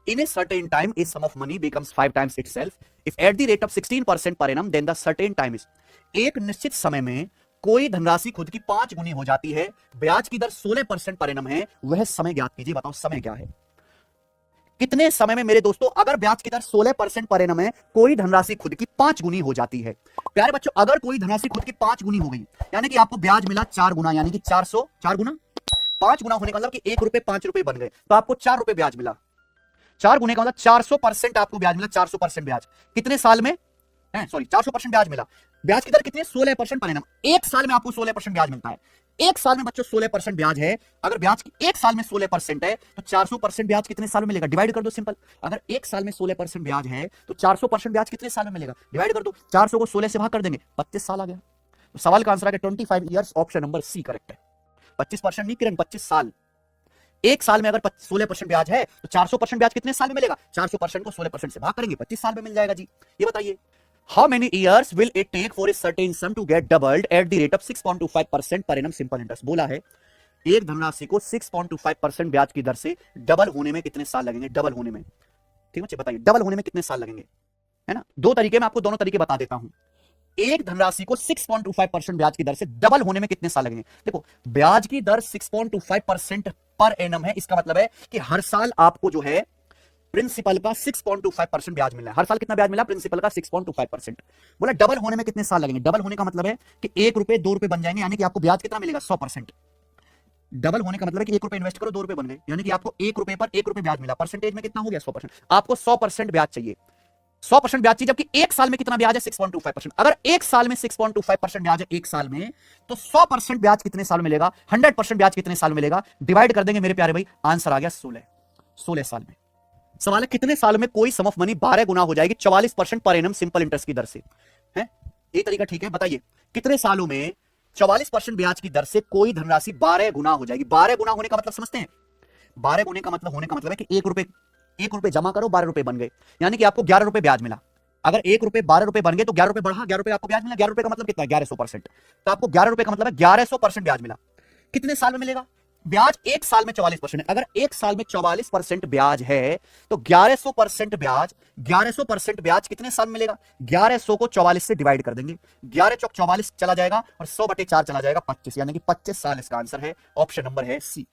In a certain time, a sum of money becomes 5 times itself. If at the rate of 16% per annum, then the certain time is. एक निश्चित समय में कोई धनराशि खुद की 5 गुनी हो जाती है, ब्याज की दर 16% पर एनम है, वह समय ज्ञात कीजिए। बताओ समय क्या है? कितने समय में मेरे दोस्तों अगर ब्याज की दर 16% पर एनम है, कोई धनराशि खुद की 5 गुनी हो जाती है। प्यारे बच्चों, अगर कोई धनराशि खुद की 5 गुनी हो गई, यानी कि आपको ब्याज मिला 4 गुना, यानी कि 400, 4 गुना 5 गुना होने का मतलब कि 1 रुपए 5 रुपए बन गए, तो आपको 4 रुपए ब्याज मिला। 4 गुने का मतलब 400% आपको ब्याज मिला। 400% ब्याज कितने साल में? सॉरी, 400% ब्याज मिला। ब्याज की दर कितनी है? 16% पर एनम। एक साल में आपको 16% ब्याज मिलता है। एक साल में बच्चों 16% ब्याज है। अगर ब्याज की एक साल में 16% है तो 400% ब्याज कितने साल में मिलेगा? डिवाइड कर दो, सिंपल। अगर एक साल में 16% ब्याज है तो 400% ब्याज कितने साल में मिलेगा? डिवाइड कर दो। 400 को 16 से भाग कर देंगे, 25 साल आ गया। तो सवाल का आंसर आ गया 25 years. Option number C correct है। 25% नहीं किरण, 25 साल। एक साल में अगर 16% ब्याज है तो 400% ब्याज कितने साल में मिलेगा? 400% को 16% से भाग करेंगे, 25 साल में मिल जाएगा जी। ये बताइए, how many years will it take for a certain sum to get doubled at the rate of 6.25% per annum simple interest? बोला है एक धनराशि को 6.25% ब्याज की दर से डबल होने में कितने साल लगेंगे? डबल होने में, ठीक है बताइए, डबल होने में कितने साल लगेंगे? है ना, दो तरीके में आपको दोनों तरीके बता देता हूं। एक धनराशि को 6.25% ब्याज की दर से डबल होने में कितने साल लगेंगे? देखो, ब्याज की दर 6.25% पर एनम है, इसका मतलब है कि हर साल आपको जो है प्रिंसिपल का 6.25% ब्याज मिला है। हर साल कितना ब्याज मिला? प्रिंसिपल का 6.25%। बोला डबल होने में कितने साल लगेंगे? डबल होने का मतलब है कि 1 रुपए 2 रुपए बन जाएंगे, यानी कि आपको ब्याज कितना मिलेगा? 100%। डबल होने का मतलब है कि 1 रुपए इन्वेस्ट करो 2 रुपए बन गए, यानी कि आपको 1 रुपए पर 1 रुपए ब्याज मिला। परसेंटेज में कितना हो गया? 100%। आपको 100% ब्याज चाहिए, 100% ब्याज चाहिए, जबकि एक साल में कितना ब्याज है? 6.25%। अगर एक साल में 6.25% ब्याज है एक साल में, तो 100% ब्याज कितने साल में मिलेगा? 100% ब्याज कितने साल में मिलेगा? डिवाइड कर देंगे मेरे प्यारे भाई, आंसर आ गया 16 साल में। सवाल है कितने सालों में कोई सम ऑफ मनी 12 गुना हो जाएगी 44% पर एनम सिंपल इंटरेस्ट की दर से? है एक तरीका, ठीक है बताइए, कितने सालों में 44% ब्याज की दर से कोई धनराशि 12 गुना हो जाएगी? 12 गुना होने का मतलब समझते हैं? 12 गुने का मतलब होने का मतलब है कि 1 रुपए जमा करो 12 रुपए बन गए, यानी कि आपको 11 रुपए ब्याज मिला। अगर 1 रुपए 12 रुपए बन गए तो 11 रुपए बढ़ा, 11 रुपए आपको ब्याज मिला। 11 रुपए का मतलब कितना? 1100%। तो आपको 11 रुपए का मतलब है 1100% ब्याज मिला। कितने साल में मिलेगा? ब्याज एक साल में 44% है। अगर एक साल में 44% ब्याज है तो 1100% ब्याज, 1100% ब्याज कितने साल में मिलेगा? 1100 को 44 से डिवाइड कर देंगे, 11 चौक 44 चला जाएगा और 100/4 चला जाएगा 25, यानी कि 25 साल इसका आंसर है। ऑप्शन नंबर है सी।